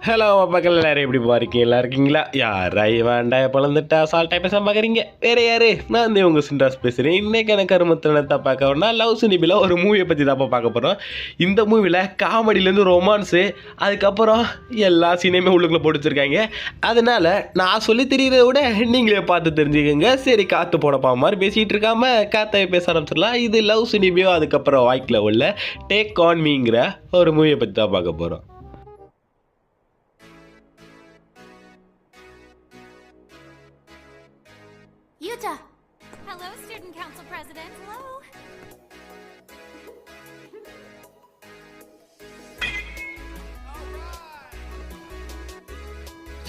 Hello மக்கள் எல்லாரும் எப்படி இருக்கீங்களா இருக்கீங்களா? யாராய் வேண்டாம் பிறந்துட்டா சால்ட்டாக பேச பார்க்குறீங்க. வேறு யார்? நான் வந்து உங்கள் சின்ராஸ் பேசுகிறேன். இன்றைக்கி எனக்கு கருமத்தினத்தை பார்க்க வரணும்னா லவ் சினிபியில் ஒரு மூவியை பற்றி தான் பார்க்க போகிறோம். இந்த மூவியில் காமெடியிலேருந்து ரொமான்ஸு அதுக்கப்புறம் எல்லா சீனையுமே உள்ளுக்குள்ளே போட்டு வச்சுருக்காங்க. அதனால் நான் சொல்லி தெரிகிறத விட நீங்களே பார்த்து தெரிஞ்சுக்கோங்க. சரி, காற்று போடப்பா மாதிரி பேசிகிட்டு இருக்காம காற்றை பேச ஆரம்பிச்சிடலாம். இது லவ் சினிபியோ அதுக்கப்புறம் வாய்க்கில் உள்ள டேக் ஆன் மீங்கிற ஒரு மூவியை பற்றி தான் பார்க்க போகிறோம். Yuta! Hello, Student Council President. Hello.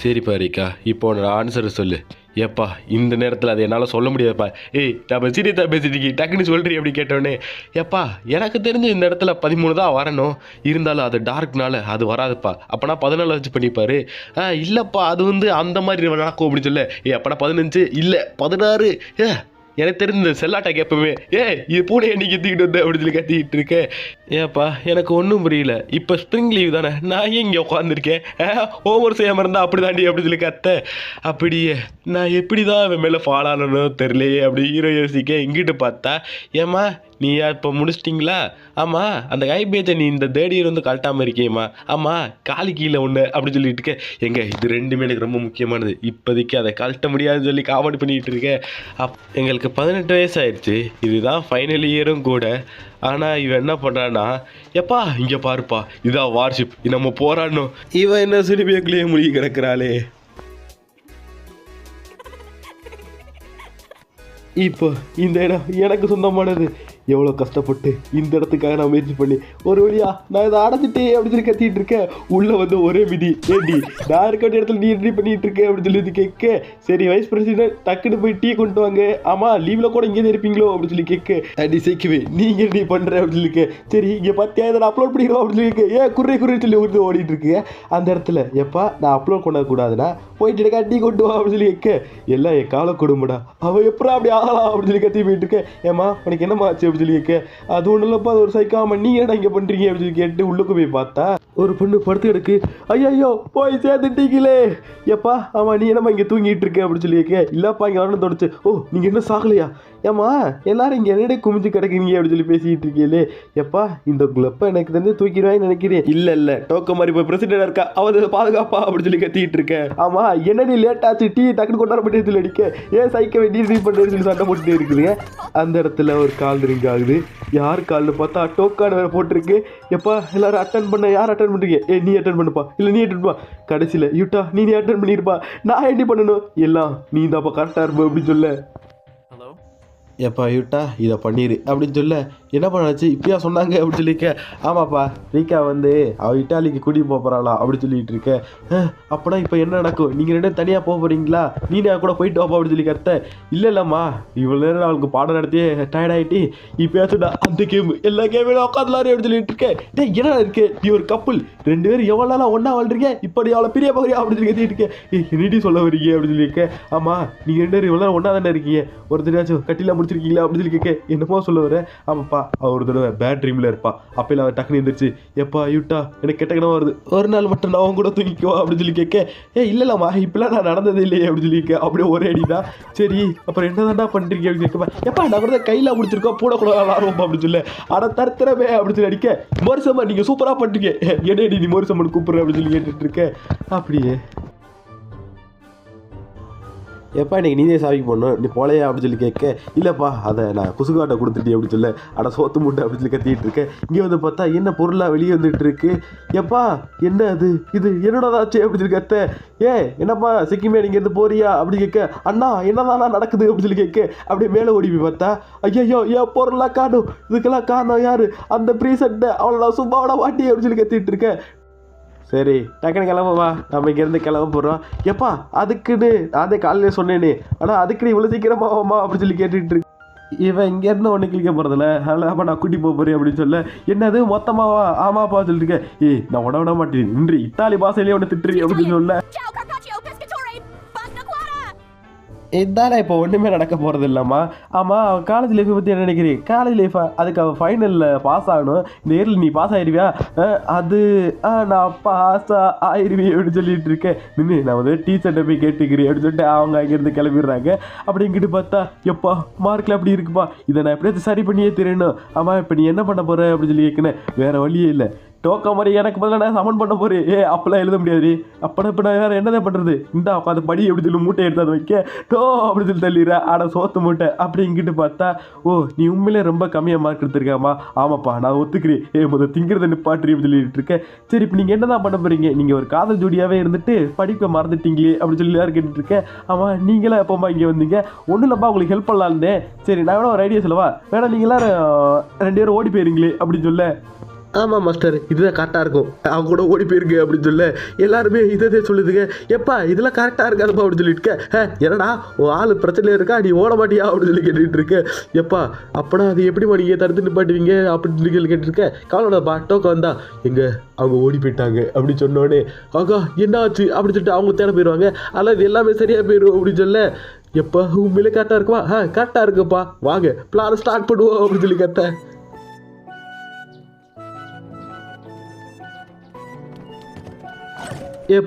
சரிப்பா ரீக்கா, இப்போ நான் ஆன்சரை சொல்லு. ஏப்பா இந்த நேரத்தில் அது என்னால் சொல்ல முடியாதுப்பா. ஏய், நம்ம சீரியஸாக பேசிட்டு டக்குன்னு சொல்கிறீ அப்படி கேட்டோன்னே, ஏப்பா எனக்கு தெரிஞ்சு இந்த இடத்துல 13 தான் வரணும். இருந்தாலும் அது டார்க்னால அது வராதுப்பா. அப்போனா 14 வச்சு பண்ணிப்பாரு. இல்லைப்பா அது வந்து அந்த மாதிரி நடக்கும் அப்படின்னு சொல்ல. அப்போனா 15 இல்லை 16. எனக்கு தெரிஞ்ச செல்லாட்டா கேட்போமே, இது பூனையை நீ கத்திக்கிட்டு வந்த அப்படின்னு சொல்லி கத்திக்கிட்டு இருக்கேன். ஏப்பா எனக்கு ஒன்றும் புரியல. இப்போ ஸ்ப்ரிங் லீவ் தானே, நான் ஏன் இங்கே உட்காந்துருக்கேன்? ஹோம்ஒர்க் செய்யாமல் இருந்தால் அப்படி தாண்டி அப்படின்னு சொல்லி கத்த. அப்படியே நான் எப்படி தான் அவன் மேலே ஃபாலோ ஆனணும் தெரியலையே அப்படி ஹீரோ யோசிக்க. இங்கிட்டு பார்த்தா, ஏம்மா நீ இப்போ முடிச்சிட்டிங்களா? ஆமாம், அந்த கைபேஜை நீ இந்த தேடியர் வந்து கழட்டாமல் இருக்கேம்மா. ஆமாம், காலி கீழே ஒன்று அப்படின்னு சொல்லிட்டு இருக்கேன். இது ரெண்டுமே எனக்கு ரொம்ப முக்கியமானது. இப்போதைக்கு அதை கழட்ட முடியாதுன்னு சொல்லி காமெடி பண்ணிகிட்டு இருக்கேன். எங்களுக்கு 18 வயசு ஆயிடுச்சு. இதுதான் ஃபைனல் இயரும் கூட. ஆனால் இவன் என்ன பண்ணுறான்னா, எப்பா இங்கே பாருப்பா இதான் வார்ஷிப், நம்ம போராடணும். இவன் என்ன சினிபியக்குள்ளேயே மூழ்கி கிடக்கிறாளே. இப்போ இந்த இடம் எனக்கு சொந்தமானது. எவ்வளோ கஷ்டப்பட்டு இந்த இடத்துக்காக நான் முயற்சி பண்ணி ஒரு வழியா நான் இதை அடைச்சிட்டே அப்படின்னு சொல்லி கத்திட்டு இருக்கேன். உள்ளே வந்து ஒரே மிதி. ஏடி நான் இருக்க வேண்டிய இடத்துல நீ ரெடி பண்ணிட்டு இருக்கேன் அப்படின்னு சொல்லி கேட்க. சரி வைஸ் பிரசிடென்ட் டக்குன்னு போய் டீ கொண்டு வாங்க. ஆமாம் லீவில் கூட இங்கே இருப்பீங்களோ அப்படின்னு சொல்லி கேட்க. அடி சேர்க்கவே நீங்கள் ரெடி பண்ணுறேன் அப்படின்னு சொல்லி சரி இங்கே பார்த்தியா இதை நான் அப்லோட் பண்ணிடுவோம் அப்படின்னு சொல்லி கேட்க. குறை சொல்லி ஒரு ஓடிட்டு இருக்கேன். அந்த இடத்துல எப்பா நான் அப்லோட் பண்ணக்கூடாதுன்னா போயிட்டு இருக்கா டீ கொண்டு வா அப்படின்னு சொல்லி கேட்க. எல்லாம் என் காலை கொடுமுடா, அவள் எப்படா அப்படி ஆகலாம் அப்படின்னு சொல்லி கத்தி போயிட்டு இருக்கேன். ஏமா உனக்கு என்னம்மா ஆச்சு சொல்லி கேட்க. அது ஒன்றும் இல்லைப்பா, அது ஒரு சைக்காம நீங்க என்ன இங்கே பண்ணுறீங்க அப்படின்னு சொல்லி கேட்டு உள்ளுக்கு போய் பார்த்தா ஒரு பொண்ணு படுத்து கிடக்கு. ஐயோ போய் சேர்ந்துட்டீங்களே. எப்பா ஆமாம் நீ என்னம்மா இங்கே தூங்கிட்டு இருக்க அப்படின்னு சொல்லி கேட்க. இல்லைப்பா இங்கே வரணும் தோணுச்சு. ஓ நீங்கள் என்ன சாகலையா? ஏம்மா எல்லாரும் இங்கே என்னடே குமிஞ்சு கிடக்குறீங்க அப்படின்னு சொல்லி பேசிக்கிட்டு இருக்கீங்களே. எப்பா இந்த குள்ளப்ப எனக்கு தெரிஞ்சு தூக்கிடுவான்னு நினைக்கிறேன். இல்லை டோக்க மாதிரி போய் பிரசிடென்ட் இருக்கா அவன் பாதுகாப்பா அப்படின்னு சொல்லி கத்திக்கிட்டு இருக்கேன். ஆமாம் என்னடி லேட் ஆச்சு, டீ டக்குனு கொண்டாட பண்ணி சொல்லி அடிக்க. ஏன் சைக்கை வெட்டி ரீட் பண்ணுறேன்னு சொல்லி சண்டை போட்டுட்டே இருக்குதுங்க. அந்த இடத்துல ஒரு கால் ரிங் ஆகுது. யார் கால்னு பார்த்தா டோக்கான வேறு போட்டிருக்கு. எப்பா எல்லாரும் அட்டன் பண்ண, யார் அட்டன் பண்ணுறீங்க? நீ அட்டன் பண்ணுப்பா, இல்லை நீ அட்டன் பண்ணா. கடைசியில் யூட்டா நீ அட்டன் பண்ணியிருப்பா, நான் என்ன பண்ணணும்? எல்லாம் நீ தான்ப்பா கரெக்டாக இருப்ப அப்படின்னு சொல்ல. எப்பா யூட்டா இதை பண்ணிடு அப்படின்னு சொல்ல. என்ன பண்ணாச்சு இப்படியா சொன்னாங்க அப்படின்னு சொல்லியிருக்க. ஆமாப்பா ரீக்கா வந்து அவள் இட்டாலிக்கு குடி போகிறாளா அப்படின்னு சொல்லிட்டு இருக்கேன். அப்போனா இப்போ என்ன நடக்கும்? நீங்கள் ரெண்டும் தனியாக போக போகிறீங்களா? நீ நான் கூட போயிட்டு வாப்பா அப்படின்னு சொல்லி கத்த. இல்லைம்மா இவ்வளோ நேரம் அவளுக்கு பாடம் நடத்தியே டயர்டாயிட்டு இப்போ ஏச்சுடா அந்த கேமு எல்லா கேமையும் உட்காந்துலாரு அப்படின்னு சொல்லிட்டு இருக்கேன். என்ன இருக்கு நீ ஒரு கப்புள் 2 பேரும் எவ்வளோ நாளாக ஒன்றா வாழ்றீங்க, இப்படி அவளை பிரிய போகிறியா அப்படின்னு சொல்லி கத்திட்டு இருக்கேன். என்னடி சொல்ல வரீங்க அப்படின்னு சொல்லியிருக்கேன். ஆமாம் நீங்கள் 2 பேரும் இவ்வளோ நேரம் ஒன்றா தானே இருக்கீங்க, ஒரு தெரியாச்சும் கட்டிலாம் முடிச்சிருக்கீங்களா அப்படின்னு சொல்லி கேட்க. என்னமோ சொல்ல வரேன். ஆமாப்பா அவர் ஒரு தடவை பேட் ட்ரீமில் இருப்பா. அப்போல அவர் டக்குனு இருந்துச்சு. எப்பா யூட்டா எனக்கு கெட்ட கிணம் வருது, ஒரு நாள் மட்டும் நான் அவங்க கூட தூங்கிக்குவா அப்படின்னு சொல்லி கேட்க. இல்லைம்மா இப்பெல்லாம் நான் நடந்ததே இல்லையே அப்படின்னு சொல்லி கேட்க. அப்படியே ஒரே அடிதான். சரி அப்புறம் என்ன தாண்டா பண்ணுறீங்க அப்படின்னு கேட்கப்பா. எப்பா நான் கூட கையில் முடிச்சிருக்கோம் கூட கூட ஆர்வம் அப்படின்னு சொல்லி ஆனால் தரத்திரமே அப்படின்னு சொல்லி அடிக்க. மோரிசம்மா நீங்கள் சூப்பராக பண்ணுறீங்க, என்னடி நீ மோரிசம்மன் கூப்பிட்ற அப்படின்னு சொல்லி கேட்டுட்டு இருக்கேன். அப்படியே எப்பா இன்றைக்கி நீதே சாவிக்கு போடணும், நீ போலையா அப்படின்னு சொல்லி கேட்க. இல்லைப்பா அதை நான் குசுகாட்டை கொடுத்துட்டேன் அப்படின்னு சொல்ல. ஆனால் சோத்து மூட்டை அப்படின்னு சொல்லி கத்திக்கிட்டு இருக்கேன். இங்கே வந்து பார்த்தா என்ன பொருளாக வெளியே வந்துட்டு இருக்கு. எப்பா என்ன அது, இது என்னோடதாச்சு அப்படின்னு சொல்லி கத்த. என்னப்பா சிக்கிமே நீங்கள் இருந்து போறியா அப்படி கேட்க. அண்ணா என்னதானா நடக்குது அப்படின்னு சொல்லி கேட்க. அப்படியே மேலே ஓடி போய் பார்த்தா ஐயோ ஏன் பொருளாக காணும், இதுக்கெல்லாம் காரணம் யார்? அந்த ப்ரீசெட்டை அவளை நான் சும்மாவோட வாட்டி அப்படின்னு சொல்லி கத்திட்டு இருக்கேன். சரி டக்குனு கிளம்புவா, நம்ம இங்கேருந்து கிளம்ப போகிறோம். எப்பா அதுக்குன்னு நான் தான் காலையிலே சொன்னேனே, ஆனால் அதுக்குன்னு இவ்வளோ சீக்கிரமாவாம்மா அப்படின்னு சொல்லி கேட்டுட்டு இருக்கு. இவன் இங்கேருந்து ஒன்று கிளிக்க போகிறதில்ல, அதனால் அப்போ நான் கூட்டி போகிறேன் அப்படின்னு சொல்ல. என்னது மொத்தமாவா? ஆமாப்பா சொல்லியிருக்கேன். நான் விட மாட்டேன் நின்று இத்தாலி பாசையிலேயே ஒன்று திட்டுறீ அப்படின்னு சொல்ல. இதானே இப்போ ஒன்றுமே நடக்க போகிறது இல்லைம்மா. ஆமாம், அவன் காலேஜ் லைஃப்பை பற்றி என்ன நினைக்கிறீங்க? காலேஜ் லைஃபா? அதுக்கு அவன் ஃபைனலில் பாஸ் ஆகணும். இந்த இயரில் நீ பாஸ் ஆகிடுவியா? அது நான் பாஸ் ஆயிடுவேன் அப்படின்னு சொல்லிட்டு இருக்கேன். நின்று நான் வந்து டீச்சர்கிட்ட போய் கேட்டுக்கிறேன் அப்படின்னு சொல்லிட்டு அவங்க அங்கேருந்து கிளம்பிடுறாங்க. அப்படி இங்கிட்டு பார்த்தா எப்பா மார்க்கில் அப்படி இருக்குப்பா, இதை நான் எப்படியாச்சும் சரி பண்ணியே தெரியணும். ஆமாம், இப்போ நீ என்ன பண்ண போகிற அப்படின்னு சொல்லி கேட்குறேன். வேறு வழியே இல்லை, டோக்கா மாதிரி எனக்கு பதிலாக நான் சமன் பண்ண போகிறேன். அப்போல்லாம் எழுத முடியாது. அப்போனா இப்போ நான் வேறு என்னதான் பண்ணுறது? இந்த உட்காந்து படி எப்படி சொல்லி மூட்டை எடுத்து அதை வைக்க டோ அப்படி சொல்லி தள்ளிடுறேன். ஆனால் சோத்து மூட்டை அப்படி இங்கிட்டு பார்த்தா, ஓ நீ உண்மையிலே ரொம்ப கம்மியாக மார்க் எடுத்துருக்காமா? ஆமாப்பா நான் ஒத்துக்கிறேன். முதல் திங்கிறத நிப்பாட்டு அப்படின்னு சொல்லிட்டு இருக்கேன். சரி இப்போ நீங்கள் என்ன தான் பண்ண போகிறீங்க? நீங்கள் ஒரு காதல் ஜோடியாகவே இருந்துட்டு படிப்பை மறந்துட்டீங்களே அப்படின்னு சொல்லி யாரும் கேட்டுட்டு இருக்கேன். ஆமாம், நீங்களாம் எப்போம்மா இங்கே வந்தீங்க? ஒன்றும் இல்லைப்பா, உங்களுக்கு ஹெல்ப் பண்ணலான்னு. சரி நான் வேணா ஒரு ஐடியா சொல்லவா? வேணா நீங்களாம் 2 பேரும் ஓடி போயிருங்களே அப்படின்னு சொல்ல. ஆமாம் மாஸ்டர், இதுதான் கரெக்டாக இருக்கும், அவங்க கூட ஓடி போயிருங்க அப்படின்னு சொல்ல எல்லாருமே இதை சொல்லுதுங்க. எப்பா இதெல்லாம் கரெக்டாக இருக்காதுப்பா அப்படின்னு சொல்லிட்டு என்னடா உன் ஆள் பிரச்சனையில் இருக்கா, நீ ஓட மாட்டியா அப்படின்னு சொல்லி கேட்டுட்டு இருக்க. எப்பா அப்படா அது எப்படி நீங்கள் தடுத்து நிப்பாட்டுவீங்க அப்படின்னு சொல்லி கேட்டுருக்கேன். கவலைப்பா டோக்கா வந்தா எங்கே அவங்க ஓடி போயிட்டாங்க அப்படின்னு சொன்னோடனே ஆகா என்ன ஆச்சு அப்படின்னு சொல்லிட்டு அவங்க தேட போயிடுவாங்க. ஆனால் இது எல்லாமே சரியாக போயிடும் அப்படின்னு சொல்ல. எப்பா உண்மையிலே கரெக்டாக இருக்குப்பா? கரெக்டாக இருக்குப்பா, வாங்க பிளான் ஸ்டார்ட் பண்ணுவோம் அப்படின்னு சொல்லி கத்த.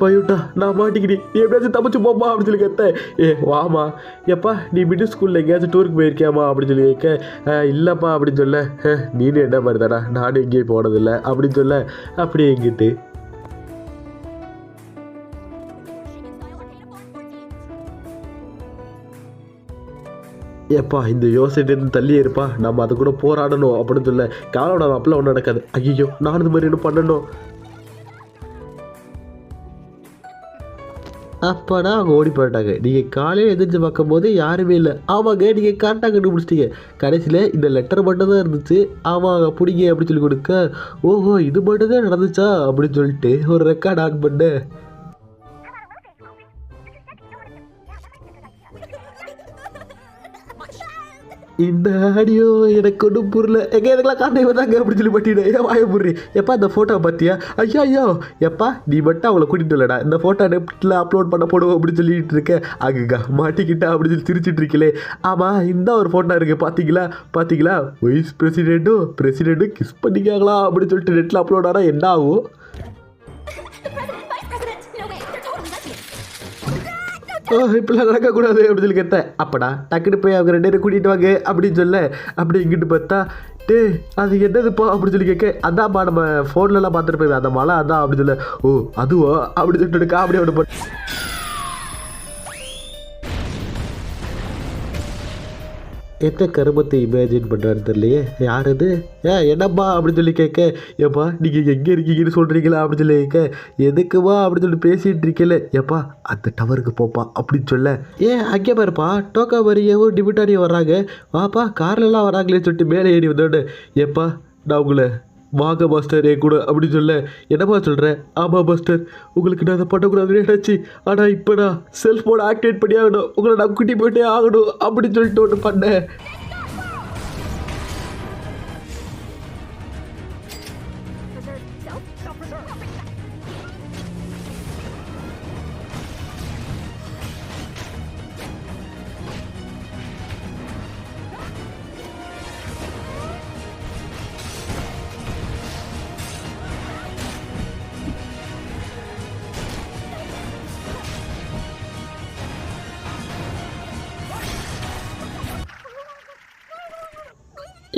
பையூட்டா நான் மாட்டிக்கிட்டேன், நீ எப்படியாச்சும் தப்பிச்சு போப்பா அப்படின்னு சொல்லி கத்தேன். வாமா. எப்பா நீ மிடில் ஸ்கூலில் எங்கேயாச்சும் டூருக்கு போயிருக்கியாமா அப்படின்னு சொல்லி கேட்க. இல்லைப்பா அப்படின்னு சொல்ல. நீனு என்ன மாதிரி தாடா, நானும் எங்கேயும் போனதில்லை அப்படின்னு சொல்ல. அப்படியே எங்கிட்டு எப்பா இந்த யோசனைலேருந்து தள்ளியே இருப்பா, நம்ம அது கூட போராடணும் அப்படின்னு சொல்ல. காலோட அப்பெல்லாம் ஒன்றும் நடக்காது. ஐயோ நான் இது மாதிரி என்ன பண்ணணும்? அப்போனா அவங்க ஓடி போயிட்டாங்க. நீங்கள் காலையில் எதிர்த்து பார்க்கும்போது யாருமே இல்லை. ஆமாங்க நீங்கள் கரெக்டாக கண்டுபிடிச்சிட்டீங்க. கடைசியில் இந்த லெட்டர் மட்டும் தான் இருந்துச்சு. ஆமாங்க பிடிங்க அப்படின்னு சொல்லி கொடுக்க. ஓஹோ இது மட்டும் தான் நடந்துச்சா அப்படின்னு சொல்லிட்டு ஒரு ரெக்கார்ட் ஆன் பண்ணேன். இந்த ஆடியோ எனக்கு ஒன்றும் புரியல. எதுக்கெல்லாம் காண்டே வந்தாங்க அப்படின்னு சொல்லி பட்டினேன். வாய புரி. எப்பா இந்த ஃபோட்டோ பார்த்தியா? ஐயோ எப்பா நீ மட்டும் அவங்கள கூட்டிகிட்டு வரலடா, இந்த ஃபோட்டோ நெட்டில் அப்லோட் பண்ண போடுவோம் அப்படின்னு சொல்லிட்டு இருக்கேன். அங்கங்க மாட்டிக்கிட்டா அப்படின்னு சொல்லி சிரிச்சிட்டு இருக்கலே. ஆமாம் இந்த ஒரு ஃபோட்டோ இருக்குது பார்த்தீங்களா வைஸ் பிரசிடெண்ட்டும் கிஸ் பண்ணிக்காங்களா அப்படின்னு சொல்லிட்டு நெட்டில் அப்லோட் ஆனால் என்ன ஆகும்? இப்படிலாம் நடக்கக்கூடாது அப்படின்னு சொல்லி கேட்டேன். அப்படா டக்குனு போய் அவங்க 2 பேரும் கூட்டிகிட்டு வாங்க அப்படின்னு சொல்ல. அப்படி இங்கிட்டு பார்த்தா அது என்னதுப்பா அப்படின்னு சொல்லி கேட்க. அதான்ப்பா நம்ம ஃபோன்லலாம் பார்த்துட்டு போய் அந்த மலை அதான் அப்படின்னு சொல்ல. ஓ அதுவா அப்படின்னு சொல்லிட்டு காமெடி ஒன்று பண்ண. என்ன கருமத்தை இமேஜின் பண்ணுறாரு தெரியலையே. யார் அது? என்னப்பா அப்படின்னு சொல்லி கேட்க. ஏப்பா நீங்கள் எங்கே இருக்கீங்கன்னு சொல்கிறீங்களா அப்படின்னு சொல்லி கேட்க. எதுக்குவா அப்படின்னு சொல்லி பேசிகிட்டு இருக்கல. ஏப்பா அந்த டவருக்கு போப்பா அப்படின்னு சொல்ல. அங்கே பாருப்பா டோக்கா வரியவும் டிபிட்டாரியும் வர்றாங்க. வாப்பா கார்லலாம் வராங்களேன்னு சொல்லிட்டு மேலே ஏறி வந்தோடனே. ஏப்பா நான் உங்களை வாங்க மாஸ்டர் என் கூட அப்படின்னு சொல்ல. என்னப்பா சொல்கிறேன்? ஆமாம் மாஸ்டர் உங்களுக்கு நான் அதை பண்ணக்கூடாதுன்னு நினச்சி, ஆனால் இப்போ நான் செல்ஃபோனை ஆக்டிவேட் பண்ணி ஆகணும், உங்களை நான் குட்டி போயிட்டே ஆகணும் அப்படின்னு சொல்லிட்டு ஒன்று பண்ணேன்.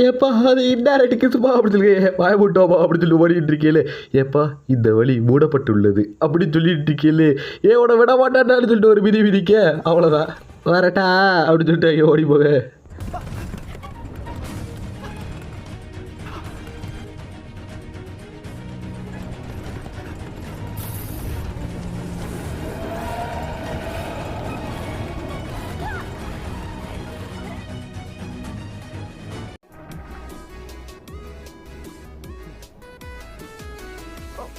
ஏப்பா அது இன்டைரக்ட் கிசுப்பா அப்படின்னு சொல்லி வாயமுட்டோமா அப்படின்னு சொல்லி ஓடிட்டு இருக்கேலே. ஏப்பா இந்த வழி மூடப்பட்டுள்ளது அப்படின்னு சொல்லிட்டு இருக்கேலே. உன விட மாட்டான்னு சொல்லிட்டு ஒரு விதிக்க. அவ்வளோதான் வரட்டா அப்படின்னு சொல்லிட்டு ஓடி போக.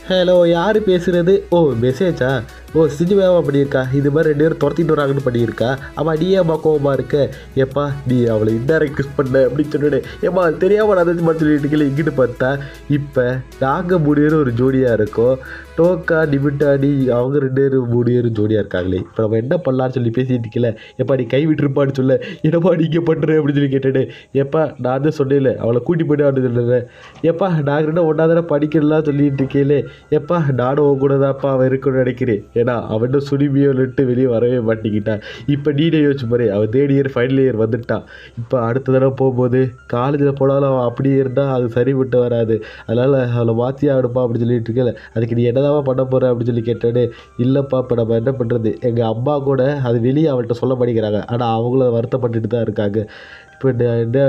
ஹலோ யார் பேசுகிறது? ஓ மெசேஜா? ஓ சிஜுவாமா பண்ணியிருக்கா இது மாதிரி 2 பேரும் துரத்திட்டு வராங்கன்னு பண்ணியிருக்கா அவள் நீ ஏம்மா கோவமாக இருக்க எப்பா நீ அவளை இன்டைரக்ட் கிஸ் பண்ண அப்படின்னு சொன்னேன் ஏம்மா தெரியாமல் நான் அதை மட்டும் சொல்லிட்டு இருக்கல இங்கிட்டு பார்த்தா இப்போ நாங்கள் 3 பேரும் ஒரு ஜோடியாக இருக்கோம் டோக்கா டிமிட்டாடி அவங்க 2 பேரும் 3 பேரும் ஜோடியாக இருக்காங்களே இப்போ நம்ம என்ன பண்ணலான்னு சொல்லி பேசிட்டு இருக்கல எப்பா நீ கை விட்டுருப்பான்னு சொல்ல என்னப்பா நீங்கள் பண்ணுற அப்படின்னு சொல்லி கேட்டேன் எப்பா நான் தான் சொன்னேன்ல அவளை கூட்டி போய்ட்டு அப்படின்னு சொல்லுறேன் எப்பா நாங்கள் 2 ஒன்றா தானே படிக்கலாம் சொல்லிட்டு இருக்கேலே எப்பா நானும் உன் கூட தான்ப்பா அவன் இருக்குன்னு நினைக்கிறேன் ஏன்னா அவன் சுனிமியோன்னுட்டு வெளியே வரவே மாட்டிக்கிட்டான் இப்போ நீனே யோசிச்சு பாரு அவன் 3rd இயர் ஃபைனல் இயர் வந்துட்டான் இப்போ அடுத்த தடவை போகும்போது காலேஜில் போனாலும் அவன் அப்படியே இருந்தால் அது சரிப்பட்டு வராது அதனால் அவளை மாற்றி ஆகணுப்பா அப்படின்னு சொல்லிட்டு இருக்கல அதுக்கு நீ என்னதான் பண்ண போகிற அப்படின்னு சொல்லி கேட்டோடனே இல்லைப்பா இப்போ நம்ம என்ன பண்ணுறது எங்கள் அம்மா கூட அது வெளியே அவள்கிட்ட சொல்ல மாட்டேங்கிறாங்க ஆனால் அவங்களும் வருத்தப்பட்டுட்டு தான் இருக்காங்க இப்போ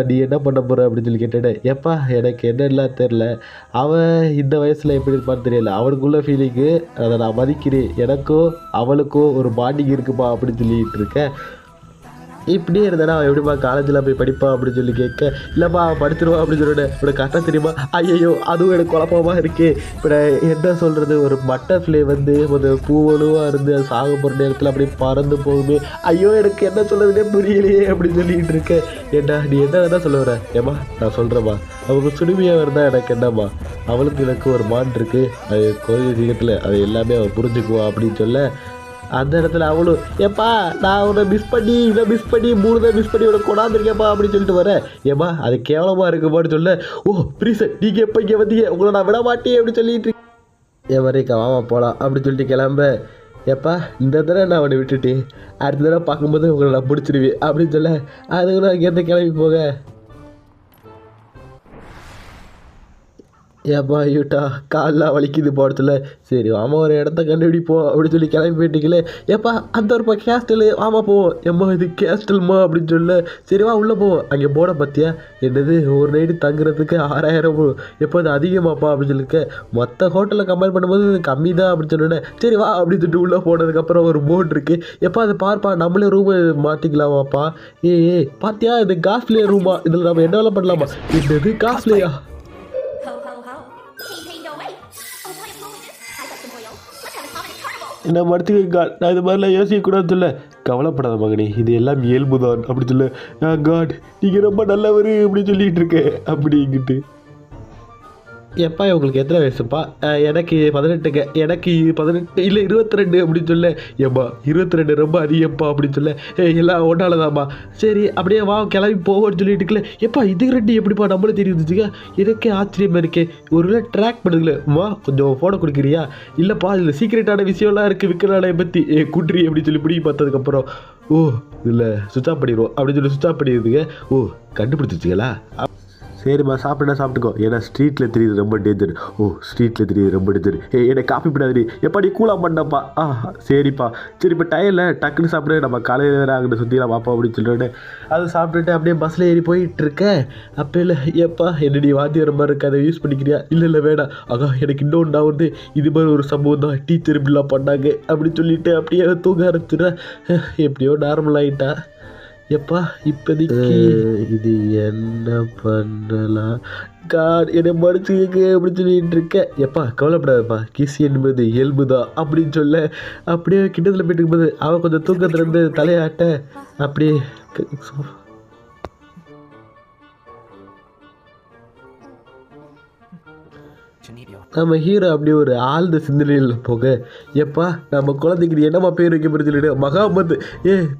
நீ என்ன பண்ண போகிற அப்படின்னு சொல்லி கேட்டேன் எப்பா எனக்கு என்னெல்லாம் தெரில அவன் இந்த வயசில் எப்படி இருப்பான்னு தெரியல அவனுக்குள்ள ஃபீலிங்கு அதை நான் மதிக்கிறேன் எனக்கும் அவளுக்கும் ஒரு பாண்டிங் இருக்குப்பா அப்படின்னு சொல்லிட்டு இருக்கேன் இப்படியே இருந்தானா அவன் எப்படிப்பா காலேஜில் போய் படிப்பான் அப்படின்னு சொல்லி கேட்க இல்லைப்பா அவன் படிச்சிருவான் அப்படின்னு சொல்லிட்டு உனக்கு கரெக்டாக தெரியுமா ஐயோ அதுவும் எனக்கு குழப்பமாக இருக்கே இப்போ என்ன சொல்கிறது ஒரு பட்டர்ஃப்ளை வந்து ஒரு பூவலுவாக இருந்து அது சாக போகிற நேரத்தில் அப்படி பறந்து போகுமே ஐயோ எனக்கு என்ன சொல்கிறதுனே புரியலையே அப்படின்னு சொல்லிட்டு இருக்கேன் ஏண்டா நீ என்ன வேணா சொல்ல வர ஏம்மா நான் சொல்கிறேம்மா அவளுக்கு சுடுமையாக இருந்தால் எனக்கு என்னம்மா அவளுக்கு எனக்கு ஒரு மான் இருக்குது அது கோயில் சீக்கிரத்தில் அது எல்லாமே அவள் புரிஞ்சுக்குவா அப்படின்னு சொல்ல அந்த இடத்துல அவளும் ஏப்பா நான் உன்னை மிஸ் பண்ணி இதை மிஸ் பண்ணி 3 தான் மிஸ் பண்ணி உனக்கு கொண்டாந்துருக்கேப்பா அப்படின்னு சொல்லிட்டு வரேன் ஏப்பா அது கேவலமாக இருக்குப்பான்னு சொல்ல ஓ ப்ரீசன் நீங்கள் எப்போ இங்கே வந்தீங்க உங்களை நான் விட மாட்டேன் அப்படின்னு சொல்லிட்டு என் வரைக்கும் வாமா போகலாம் அப்படின்னு சொல்லிட்டு கிளம்ப எப்பா இந்த தடவை நான் அவனை விட்டுட்டு அடுத்த தடவை பார்க்கும்போது உங்களை நான் பிடிச்சிருவேன் அப்படின்னு சொல்ல அதுக்கு நான் இங்கேருந்து கிளம்பி போக ஏப்பா ஐயோட்டா காலெலாம் வலிக்குது போடத்துல சரி ஆமாம் ஒரு இடத்த கண்டுபிடிப்போம் அப்படின்னு சொல்லி கிளம்பி போயிட்டீங்களே ஏப்பா அந்த ஒரு கேஸ்டலு ஆமாம் போவோம் எம்மா இது கேஸ்டல்மா அப்படின்னு சொல்ல சரிவா உள்ளே போவோம் அங்கே போட பார்த்தியா என்னது ஒரு நைட்டு தங்குறதுக்கு 6000 எப்போ அது அதிகமாப்பா அப்படின்னு சொல்லியிருக்க மற்ற ஹோட்டலில் கம்பேர் பண்ணும்போது இது கம்மி தான் அப்படின்னு சொன்னேன் சரி வா அப்படின்னு சொல்லிட்டு உள்ளே போனதுக்கப்புறம் ஒரு போர்டு இருக்குது எப்போ அதை பார்ப்பா நம்மளே ரூமு மாட்டிக்கலாமாப்பா ஏய் பார்த்தியா இது காஸ்ட்லியா ரூமா இதில் நம்ம என்ன வேலை பண்ணலாமா என்னது காஸ்ட்லியா Ho, ho, ho. Hey, hey, no, wait. Oh, boy, I'm going this. I got some oil. Let's have a comedy carnival. என்ன மறுத்துக்க நான் இது மாதிரிலாம் யோசிக்கக்கூடாது சொல்ல கவலைப்படாத மகனே இது எல்லாம் இயல்புதான் அப்படி சொல்ல காட் நீங்கள் ரொம்ப நல்லவர் அப்படின்னு சொல்லிட்டு இருக்கேன் அப்படிங்கிட்டு எப்பா உங்களுக்கு எத்தனை வயசுப்பா எனக்கு 18ங்க எனக்கு 18 இல்லை 22 அப்படின்னு சொல்ல ஏப்பா 22 ரொம்ப அதிகப்பா அப்படின்னு சொல்ல எல்லாம் ஒன்றாலதாம்மா சரி அப்படியே வா கிளம்பி போவோன்னு சொல்லிட்டு இருக்கல எப்பா இது 2 எப்படிப்பா நம்மளும் தெரியுதுச்சுங்க எனக்கே ஆச்சரியமாக இருக்கே ஒரு ட்ராக் பண்ணுங்களே வா கொஞ்சம் ஃபோனை கொடுக்குறியா இல்லைப்பா இதில் சீக்ரெட்டான விஷயம்லாம் இருக்குது விற்கிறாளையை பற்றி கூட்டுறி அப்படின்னு சொல்லி பிடிக்கி பார்த்ததுக்கப்புறம் ஓ இதில் சுவிட்ச் ஆஃப் பண்ணிடுவோம் அப்படின்னு சொல்லி சுவிட்ச் ஆஃப் பண்ணிடுதுங்க ஓ கண்டுபிடிச்சிச்சிங்களா சரிம்மா சாப்பிட்டுக்கோ ஏன்னா ஸ்ட்ரீட்டில் தெரியுது ரொம்ப டேஞ்சர் ஓ ஸ்ட்ரீட்டில் தெரியுது ரொம்ப டேஞ்சர் என்னை காப்பி பண்ணாதடி எப்படி கூலாக பண்ணப்பா சரிப்பா சரி இப்போ டயரில் டக்குன்னு சாப்பிட்டு நம்ம காலையில் வேறு அங்கிட்ட சுற்றிலாம் பார்ப்போம் அப்படின்னு சொல்லிட்டு அதை சாப்பிட்டுட்டு அப்படியே பஸ்ஸில் ஏறி போயிட்டுருக்கேன் அப்போ இல்லை எப்பா என்னடி வாத்தி வர மாதிரி இருக்கு அதை யூஸ் பண்ணிக்கிறியா இல்லை வேணாம் எனக்கு இன்னொன்று நான் வந்து இது மாதிரி ஒரு சம்பவம் தான் டீச்சர் இப்படிலாம் பண்ணாங்க அப்படின்னு சொல்லிட்டு அப்படியே தூங்க ஆரம்பிச்சிடுறேன் எப்படியோ நார்மல் ஆகிட்டா எப்பா இப்போதைக்கு இது என்ன பண்ணலாம் காட் என்னை மடிச்சுக்க அப்படின்னு சொல்லிட்டு இருக்கேன் எப்பா கவலைப்படாதப்பா கிஸ் என்பது இயல்பு தான் அப்படின்னு சொல்ல அப்படியே கிட்டத்தில் போயிட்டு இருக்கும்போது அவன் கொஞ்சம் தூக்கத்துலேருந்து தலையாட்ட அப்படியே நம்ம ஹீரோ அப்படியே ஒரு ஆழ்ந்த சிந்தனையில் போக எப்பா நம்ம குழந்தைக்கு என்னம்மா பேர் வைக்க போகிறது சொல்லிட்டு மகாமத்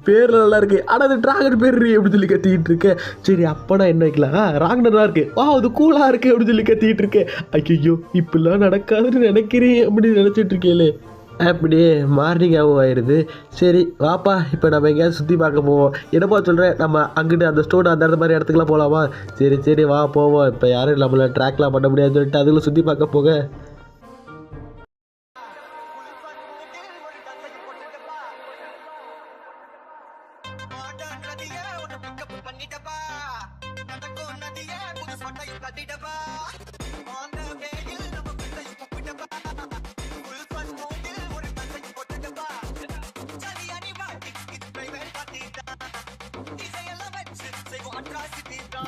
பேர் நல்லா இருக்கு ஆனால் அது டிராகன் பேர் அப்படின்னு சொல்லி கத்திக்கிட்டு இருக்கேன் சரி அப்போனா என்ன வைக்கலாம் ராக்னராக இருக்கு அது கூலாக இருக்கு அப்படின்னு சொல்லி கத்திக்கிட்டு இருக்கேன் ஐயோ இப்படிலாம் நடக்காதுன்னு நினைக்கிறேன் அப்படின்னு நினச்சிட்டு இருக்கேலே அப்படியே மார்னிங்காகவும் ஆயிடுது சரி வாப்பா இப்போ நம்ம எங்கேயாவது சுற்றி பார்க்க போவோம் என்னப்பா சொல்கிறேன் நம்ம அங்கிட்டு அந்த ஸ்டோன் அந்த மாதிரி இடத்துக்குலாம் போகலாமா சரி வா போவோம் இப்போ யாரும் நம்மளை ட்ராக்லாம் பண்ண முடியாதுன்னு சொல்லிட்டு அதில் சுற்றி பார்க்க போக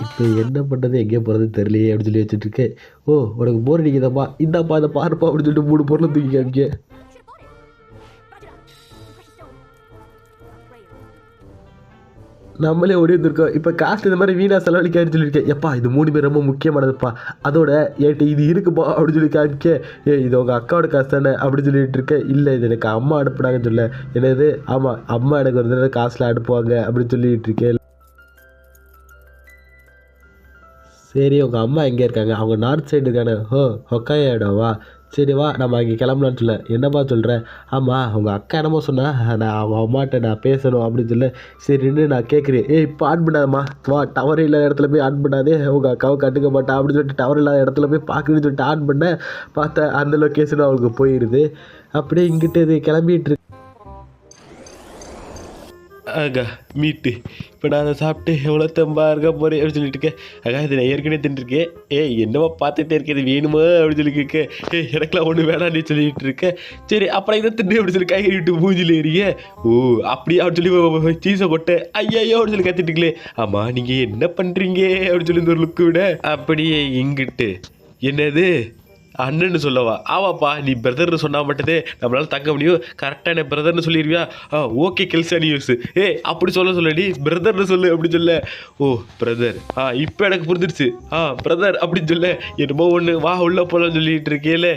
இப்போ என்ன பண்ணுறது எங்கே போகிறது தெரியலையே அப்படின்னு சொல்லி வச்சுட்ருக்கேன் உனக்கு போர் அடிக்குதாப்பா இந்தாப்பா அதை பாருப்பா அப்படின்னு சொல்லிட்டு 3 பொருளை தூக்கி காமிக்க நம்மளே ஓடி வந்திருக்கோம். இப்போ காசு இந்த மாதிரி வீணாக செலவழிக்காதுன்னு சொல்லியிருக்கேன். எப்பா இது 3 பேர் ரொம்ப முக்கியமானதுப்பா. அதோட என்கிட்ட இது இருக்குப்பா அப்படின்னு சொல்லி காமிக்க, இது உங்கள் அக்காவோட காசு தானே அப்படின்னு சொல்லிட்டு இருக்கேன். இல்லை இது எனக்கு அம்மா அனுப்புனாங்கன்னு சொல்ல. என்னது ஆமாம் அம்மா எனக்கு ஒரு தடவை காசில் அனுப்புவாங்க அப்படின்னு சொல்லிட்டு இருக்கேன். சரி உங்கள் அம்மா எங்கே இருக்காங்க? அவங்க நார்த் சைடு இருக்கானே. ஹொக்காயாடோவா? சரி வா நம்ம அங்கே கிளம்பலான்னு சொல்ல. என்னப்பா சொல்கிறேன்? ஆமாம் உங்கள் அக்கா என்னமோ சொன்னா நான் அவங்க அம்மாட்ட நான் பேசணும் அப்படின்னு சொல்ல. சரின்னு நான் கேட்குறேன். இப்போ ஆன் பண்ணாதம்மா, வா டவர் இல்லாத இடத்துல போய் ஆன் பண்ணாதே, உங்கள் அக்காவை கட்டுக்க மாட்டா அப்படின்னு சொல்லிட்டு டவர் இல்லாத இடத்துல போய் பார்க்குறேன்னு சொல்லிட்டு ஆன் பண்ண பார்த்தா அந்த லொக்கேஷன் அவளுக்கு போயிடுது. அப்படியே இங்கிட்ட இது கிளம்பிட்டு இருக்கு. ஆகா மீட்டு இப்போ நான் அதை சாப்பிட்டு எவ்வளோ தெம்பா இருக்க போகிறேன் அப்படின்னு சொல்லிட்டு இருக்கேன். இது நான் ஏற்கனவே தின்னுருக்கேன். என்னவோ பார்த்துட்டே இருக்கேன், இது வேணுமா அப்படின்னு சொல்லி கேட்க. எனக்குலாம் ஒன்று வேணான்னு சொல்லிட்டு இருக்கேன். சரி அப்புறம் இதை தின்னு அப்படின்னு சொல்லி காய்கறி விட்டு மூஞ்சில் ஏறிய. அப்படியே அப்படின்னு சொல்லி சீஸை கொட்ட ஐயோ அப்படின்னு சொல்லி கத்திட்டுங்களே. ஆமாம் நீங்கள் என்ன பண்ணுறீங்க அப்படின்னு சொல்லி ஒரு லுக்கு விட அப்படியே இங்கிட்டு என்னது அண்ணன்னு சொல்லவா? ஆமாப்பா நீ பிரதர்னு சொன்னால் மட்டுதே நம்மளால் தங்க முடியும். கரெக்டாக என்ன பிரதர்னு சொல்லிடுவியா? Okay கெல்சா news. அப்படி சொல்லடி பிரதர்னு சொல்லு அப்படின்னு சொல்ல. பிரதர் இப்போ எனக்கு புரிஞ்சிருச்சு. பிரதர் அப்படின்னு சொல்ல. என்னமோ ஒன்று வா உள்ள போகலான்னு சொல்லிட்டு இருக்கேல.